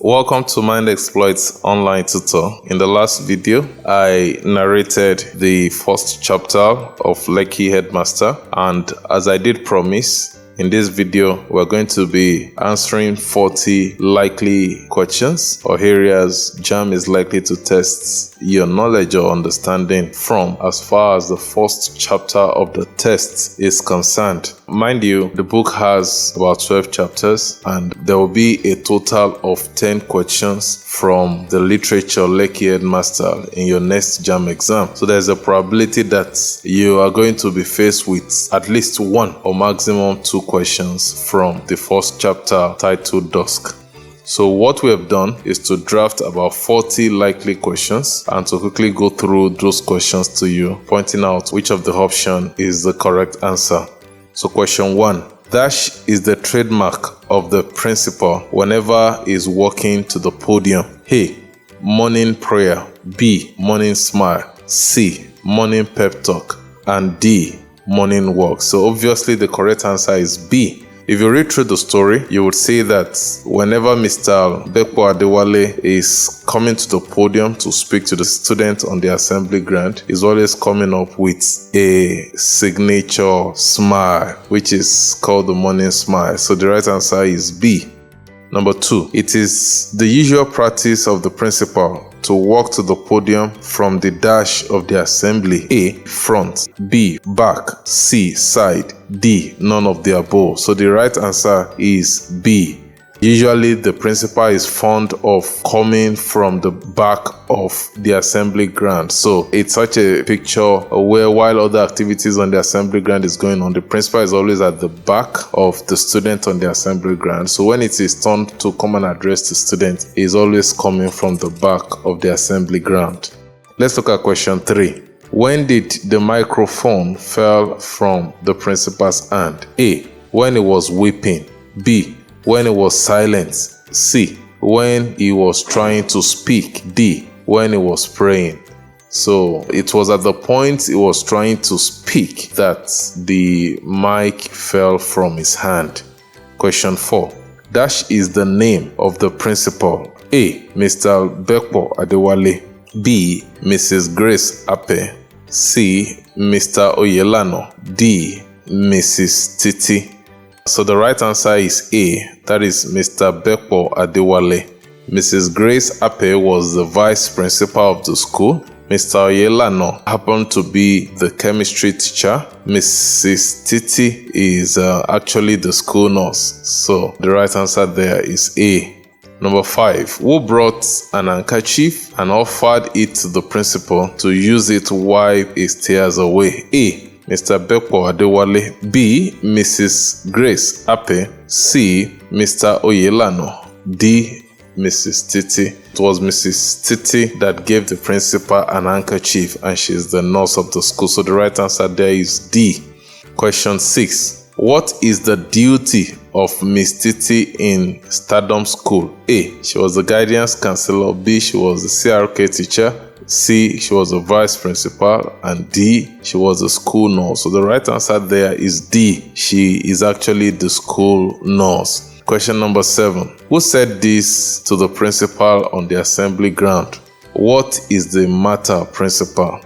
Welcome to Mind Exploit Online Tutor. In the last video, I narrated the first chapter of Lekki Headmaster, and as I did promise, in this video, we're going to be answering 40 likely questions or areas JAMB is likely to test your knowledge or understanding from as far as the first chapter of the test is concerned. Mind you, the book has about 12 chapters and there will be a total of 10 questions from the literature Lekki Headmaster in your next JAMB exam. So there's a probability that you are going to be faced with at least one or maximum two questions from the first chapter titled Dusk. So what we have done is to draft about 40 likely questions and to quickly go through those questions to you, pointing out which of the option is the correct answer. So question 1. Dash is the trademark of the principal whenever he is walking to the podium. A. Morning prayer. B. Morning smile. C. Morning pep talk. And D. Morning walk. So obviously the correct answer is B. If you read through the story, you would see that whenever Mr. Bekpo Adewale is coming to the podium to speak to the students on the assembly ground, he's always coming up with a signature smile, which is called the morning smile. So the right answer is B. Number 2, it is the usual practice of the principal to walk to the podium from the dash of the assembly. A. Front. B. Back. C. Side. D. None of the above. So the right answer is B. Usually the principal is fond of coming from the back of the assembly ground. So it's such a picture where while other activities on the assembly ground is going on, the principal is always at the back of the student on the assembly ground. So when it is turn to come and address the student, he is always coming from the back of the assembly ground. Let's look at question 3. When did the microphone fall from the principal's hand? A. When he was weeping. B. When he was silent. C. When he was trying to speak. D. When he was praying. So it was at the point he was trying to speak that the mic fell from his hand. Question 4. Dash is the name of the principal. A. Mr. Bekpo Adewale. B. Mrs. Grace Ape. C. Mr. Oyelano. D. Mrs. Titi. So the right answer is A, that is Mr. Bekpo Adewale. Mrs. Grace Ape was the vice principal of the school. Mr. Oyelano happened to be the chemistry teacher. Mrs. Titi is actually the school nurse. So the right answer there is A. Number 5. Who brought an handkerchief and offered it to the principal to use it to wipe his tears away? A. Mr. Bekpo Adewale. B. Mrs. Grace Ape. C. Mr. Oyelano. D. Mrs. Titi. It was Mrs. Titi that gave the principal an handkerchief and she is the nurse of the school. So the right answer there is D. Question 6. What is the duty of Miss Titi in Stardom School? A. She was the guidance counselor. B. She was the CRK teacher. C. She was a vice principal. And D. She was a school nurse. So the right answer there is D. She is actually the school nurse. Question number 7. Who said this to the principal on the assembly ground? What is the matter, principal?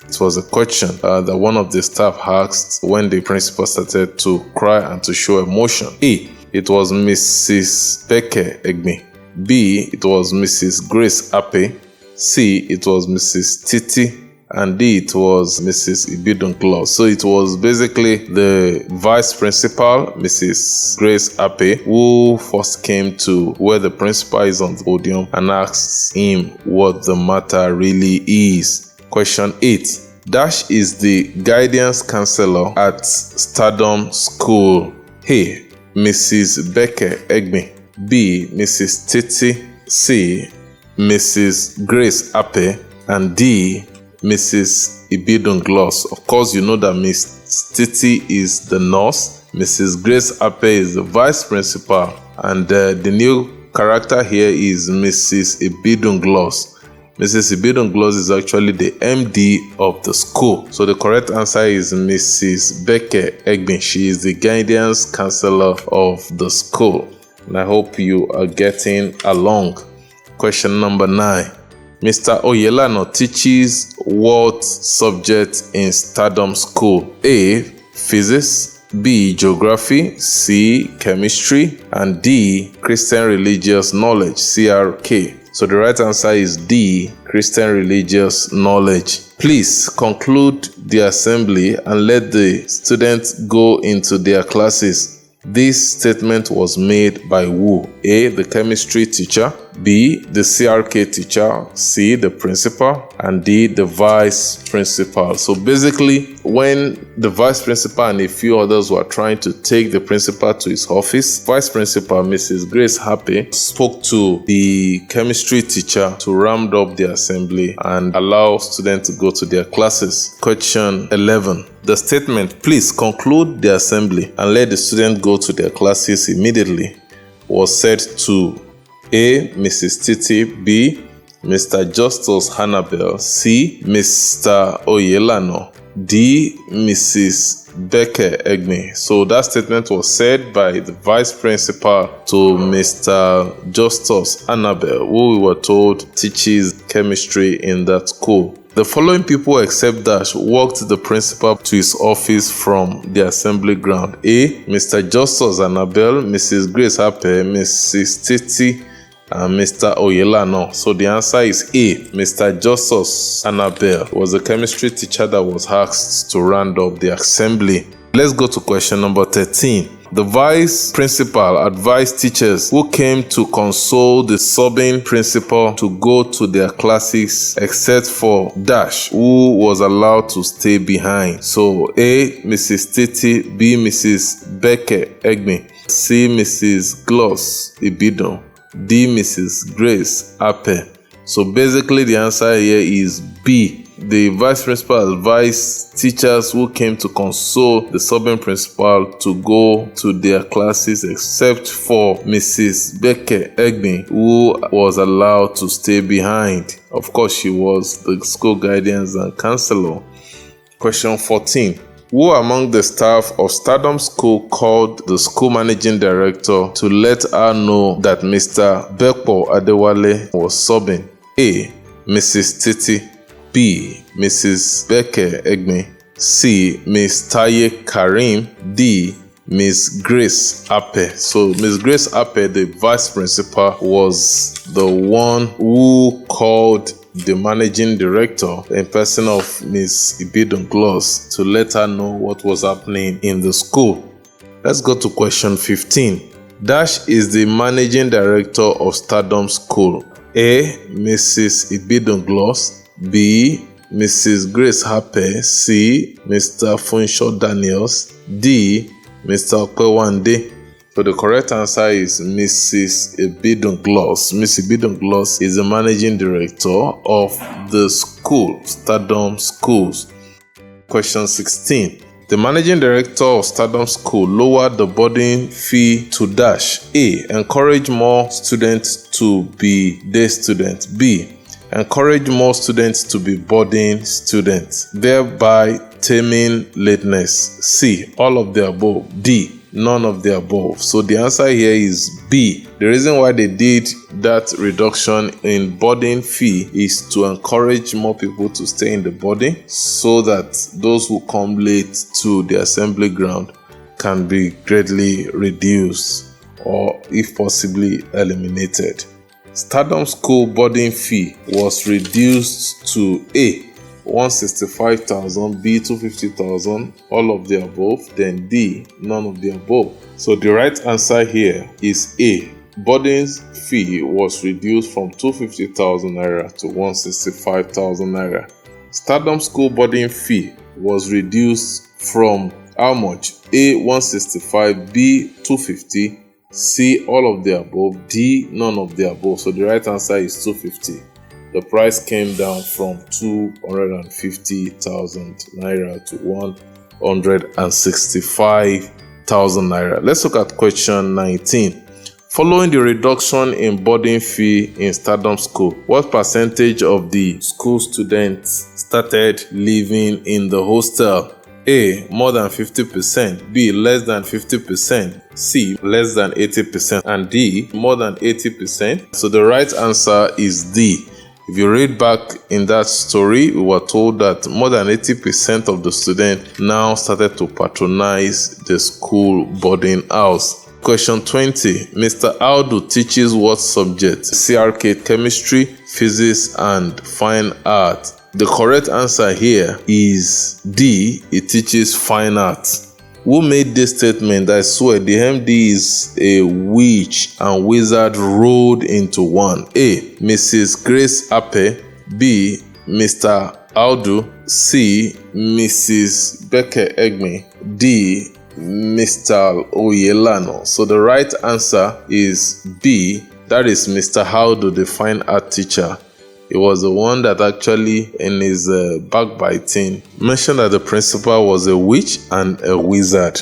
It was a question that one of the staff asked when the principal started to cry and to show emotion. A. It was Mrs. Beke Egbe. B. It was Mrs. Grace Ape. C. It was Mrs. Titi. And D. It was Mrs. Ibidon. So it was basically the vice principal, Mrs. Grace Ape, who first came to where the principal is on the podium and asked him what the matter really is. Question 8. Dash is the guidance counselor at Stardom School. A. Mrs. Beke Egbe. B. Mrs. Titi. C. Mrs. Grace Ape. And D. Mrs. Ibidon. Of course, you know that Miss Titi is the nurse. Mrs. Grace Ape is the vice principal. And the new character here is Mrs. Ibidon. Mrs. Ibidon is actually the MD of the school. So the correct answer is Mrs. Beke Egbe. She is the guidance counselor of the school. and I hope you are getting along. Question number 9. Mr. Oyelano teaches what subject in Stardom School? A. Physics, B. Geography, C. Chemistry, and D. Christian Religious Knowledge, CRK. So the right answer is D. Christian Religious Knowledge. Please conclude the assembly and let the students go into their classes. This statement was made by who? A. The chemistry teacher, B. The CRK teacher, C. The principal, and D. The vice principal. So basically, when the vice principal and a few others were trying to take the principal to his office, vice principal Mrs. Grace Happy spoke to the chemistry teacher to round up the assembly and allow students to go to their classes. Question 11. The statement, please conclude the assembly and let the students go to their classes immediately, was said to A. Mrs. Titi, B. Mr. Justus Hannibal, C. Mr. Oyelano, D. Mrs. Becker Egme. So that statement was said by the vice principal to Mr. Justus Hannibal, who we were told teaches chemistry in that school. The following people except Dash walked the principal to his office from the assembly ground. A. Mr. Justus Annabel, Mrs. Grace Happe, Mrs. Titi, and Mr. Oyelano. So the answer is A. Mr. Justus Annabel was the chemistry teacher that was asked to round up the assembly. Let's go to question number 13. The vice principal advised teachers who came to console the subbing principal to go to their classes except for Dash, who was allowed to stay behind. So A. Mrs. Titi, B. Mrs. Becker Egme, C. Mrs. Gloss Ibidon, D. Mrs. Grace Ape. So basically the answer here is B. The vice principal advised teachers who came to console the subbing principal to go to their classes except for Mrs. Becker Egme, who was allowed to stay behind. Of course, she was the school guidance and counselor. Question 14. Who among the staff of Stardom School called the school managing director to let her know that Mr. Bekpo Adewale was subbing? A. Mrs. Titi, B. Mrs. Becker Egme, C. Miss Taye Karim, D. Miss Grace Ape. So Miss Grace Ape, the vice principal, was the one who called the managing director in person of Miss Ibidon Gloss to let her know what was happening in the school. Let's go to question 15. Dash is the managing director of Stardom School. A. Mrs. Ibidon Gloss, B. Mrs. Grace Happe, C. Mr. Funsho Daniels, D. Mr. Okwewande. So the correct answer is Mrs. Ibidon Gloss. Miss Ibidon Gloss is the managing director of the school, Stardom Schools. Question 16. The managing director of Stardom School lowered the boarding fee to Dash. A. Encourage more students to be day students. B. Encourage more students to be boarding students, thereby taming lateness. C. All of the above. D. None of the above. So the answer here is B. The reason why they did that reduction in boarding fee is to encourage more people to stay in the boarding so that those who come late to the assembly ground can be greatly reduced or, if possibly, eliminated. Stardom School boarding fee was reduced to A. 165,000, B. 250,000, all of the above, then D. None of the above. So the right answer here is A. Boarding fee was reduced from 250,000 naira to 165,000 naira. Stardom School boarding fee was reduced from how much? A. 165, B. 250, C. All of the above, D. None of the above. So the right answer is 250. The price came down from 250,000 naira to 165,000 naira. Let's look at question 19. Following the reduction in boarding fee in Stardom School, what percentage of the school students started living in the hostel? A. More than 50%, B. Less than 50%, C. Less than 80%, and D. More than 80%. So the right answer is D. If you read back in that story, we were told that more than 80% of the students now started to patronize the school boarding house. Question 20. Mr. Audu teaches what subject? CRK, chemistry, physics, and fine art. The correct answer here is D. He teaches fine art. Who made this statement? I swear the MD is a witch and wizard rolled into one. A. Mrs. Grace Ape. B. Mr. Audu. C. Mrs. Beke Egme. D. Mr. Oyelano. So the right answer is B. That is Mr. Audu, the fine art teacher. He was the one that actually, in his backbiting, mentioned that the principal was a witch and a wizard.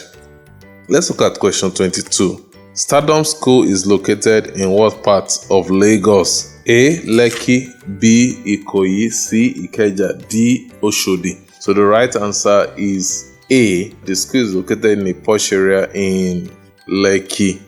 Let's look at question 22. Stardom School is located in what part of Lagos? A. Lekki, B. Ikoyi, C. Ikeja, D. Oshodi. So the right answer is A. The school is located in a posh area in Lekki.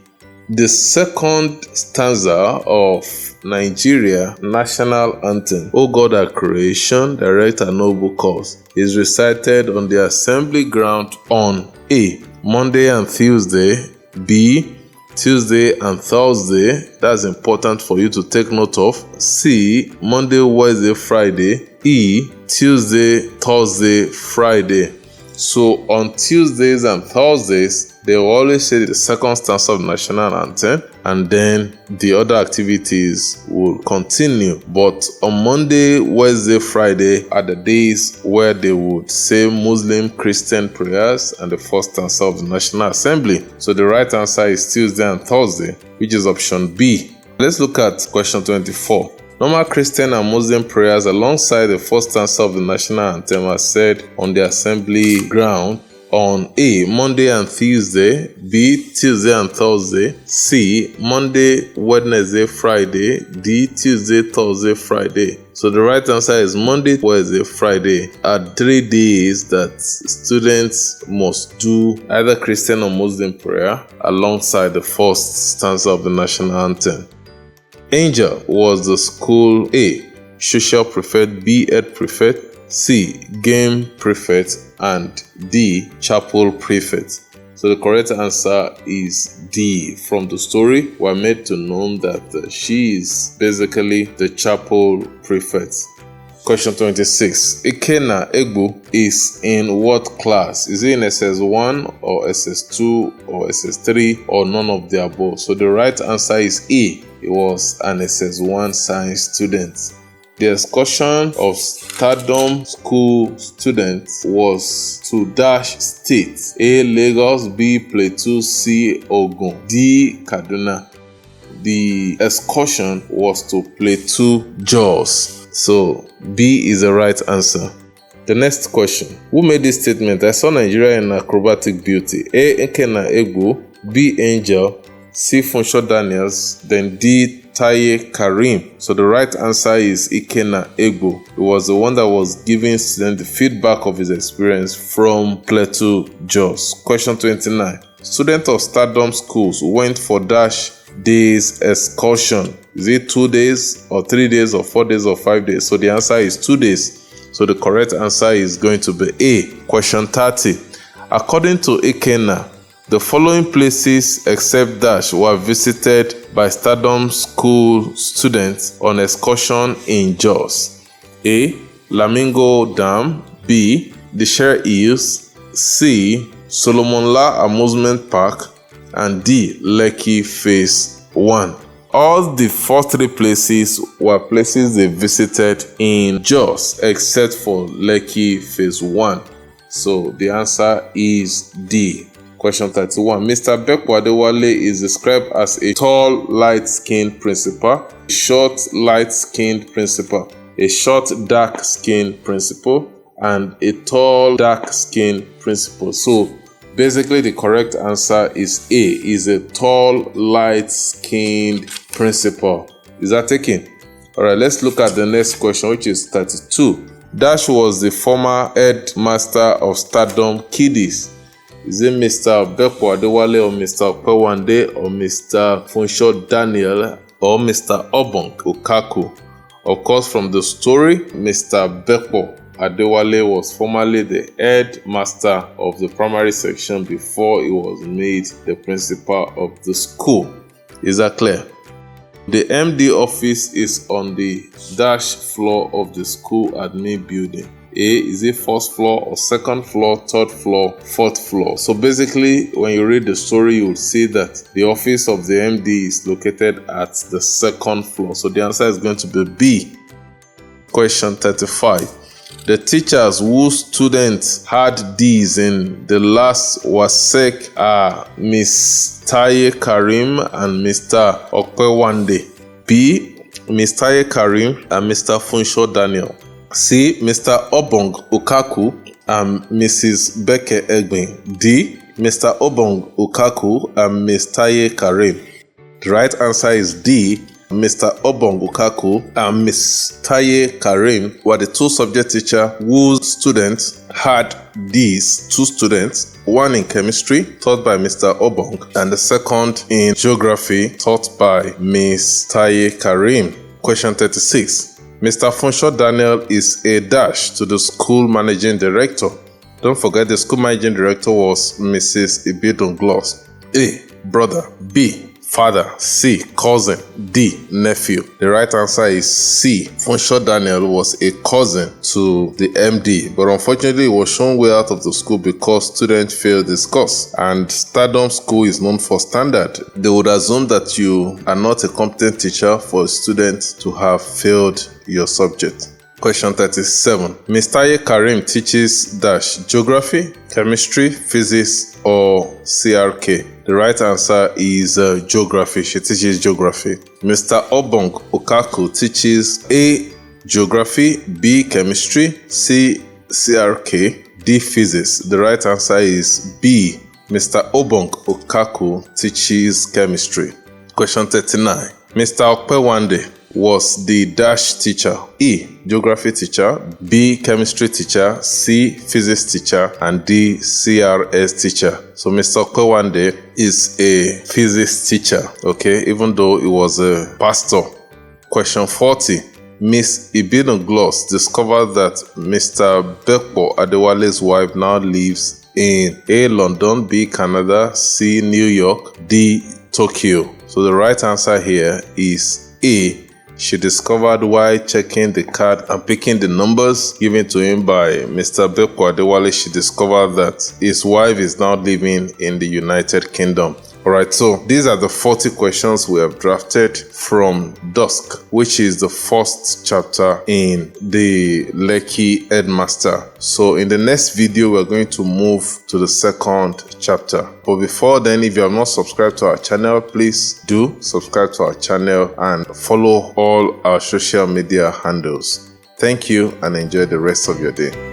The second stanza of Nigeria National Anthem, O God our creation, direct a noble cause, is recited on the assembly ground on A. Monday and Tuesday, B. Tuesday and Thursday, that's important for you to take note of, C. Monday, Wednesday, Friday, E. Tuesday, Thursday, Friday. So on Tuesdays and Thursdays, they will always say the second stanza of national anthem, and then the other activities will continue. But on Monday, Wednesday, Friday are the days where they would say Muslim Christian prayers and the first stanza of the National Assembly. So the right answer is Tuesday and Thursday, which is option B. Let's look at question 24. Normal Christian and Muslim prayers alongside the first stanza of the national anthem are said on the assembly ground on A. Monday and Tuesday, B. Tuesday and Thursday, C. Monday, Wednesday, Friday, D. Tuesday, Thursday, Friday. So the right answer is Monday, Wednesday, Friday are 3 days that students must do either Christian or Muslim prayer alongside the first stanza of the national anthem. Angel was the school A. Social prefect, B. Ed prefect, C. Game prefect, and D. Chapel prefect. So the correct answer is D. From the story, we're made to know that she is basically the chapel prefect. Question 26. Ikena Egbu is in what class? Is it in SS1 or SS2 or SS3 or none of the above? So the right answer is A. He was an SS1 science student. The excursion of Stardom School students was to Dash State. A. Lagos, B. Plateau, C. Ogun, D. Kaduna. The excursion was to Plateau Jos. So B is the right answer. The next question. Who made this statement? I saw Nigeria in acrobatic beauty. A. Ikena Egbu, B. Angel, C. Funsho Daniels, then D. Taye Karim. So the right answer is Ikena Egbu. He was the one that was giving students the feedback of his experience from Plateau Jos. Question 29. Students of Stardom schools went for Dash days excursion. Is it 2 days or 3 days or 4 days or 5 days? So the answer is 2 days. So the correct answer is going to be A. Question 30. According to Ikena, the following places except Dash were visited by Stardom School students on excursion in Jos. A. Lamingo Dam, B. The Share Hills, C. Solomon La Amusement Park, and D. Lekki Phase 1. All the first 3 places were places they visited in Jos except for Lekki Phase 1. So the answer is D. Question 31. Mr. Bekwadewale is described as a tall, light-skinned principal, a short, light-skinned principal, a short, dark-skinned principal, and a tall, dark-skinned principal. So basically the correct answer is A, is a tall, light-skinned principal. Is that taken? Alright, let's look at the next question, which is 32. Dash was the former headmaster of Stardom Kiddies. Is it Mr. Bekpo Adewale or Mr. Opewande or Mr. Funsho Daniel or Mr. Obong Okaku? Of course, from the story, Mr. Bekpo Adewale was formerly the headmaster of the primary section before he was made the principal of the school. Is that clear? The MD office is on the dash floor of the school admin building. Is it first floor or second floor, third floor, fourth floor? So basically, when you read the story, you will see that the office of the MD is located at the second floor. So the answer is going to be B. Question 35. The teachers whose students had D's in the last WASEC are Miss Taye Karim and Mr. Opewande. B. Miss Taye Karim and Mr. Funsho Daniel. C. Mr. Obong Okaku and Mrs. Beke Egbin. D. Mr. Obong Okaku and Miss Taye Karim. The right answer is D. Mr. Obong Okaku and Miss Taye Karim were the two subject teachers whose students had these two students, one in chemistry taught by Mr. Obong and the second in geography taught by Miss Taye Karim. Question 36. Mr. Funsho Daniel is a dash to the school managing director. Don't forget the school managing director was Mrs. Ibidun Gloss. A. Brother. B. Father. C. Cousin. D. Nephew. The right answer is C. Funsho Daniel was a cousin to the MD, but unfortunately he was shown way out of the school because students failed this course. And Stardom School is known for standard. They would assume that you are not a competent teacher for a student to have failed your subject. Question 37. Ms. Taye Karim teaches dash geography, chemistry, physics, or CRK. The right answer is geography. She teaches geography. Mr. Obong Okaku teaches A. Geography, B. Chemistry, C. CRK, D. Physics. The right answer is B. Mr. Obong Okaku teaches chemistry. Question 39. Mr. Opewande was the dash teacher. E. Geography teacher, B. Chemistry teacher, C. Physics teacher, and D. CRS teacher. So Mr. Opewande is a physics teacher, okay, even though he was a pastor. Question 40. Miss Ibidun Gloss discovered that Mr. Bekpo Adewale's wife now lives in A. London, B. Canada, C. New York, D. Tokyo. So the right answer here is A. She discovered while checking the card and picking the numbers given to him by Mr. Bekpo Adewale, she discovered that his wife is now living in the United Kingdom. Alright, so these are the 40 questions we have drafted from Dusk, which is the first chapter in the Lekki Headmaster. So in the next video, we're going to move to the second chapter. But before then, if you have not subscribed to our channel, please do subscribe to our channel and follow all our social media handles. Thank you and enjoy the rest of your day.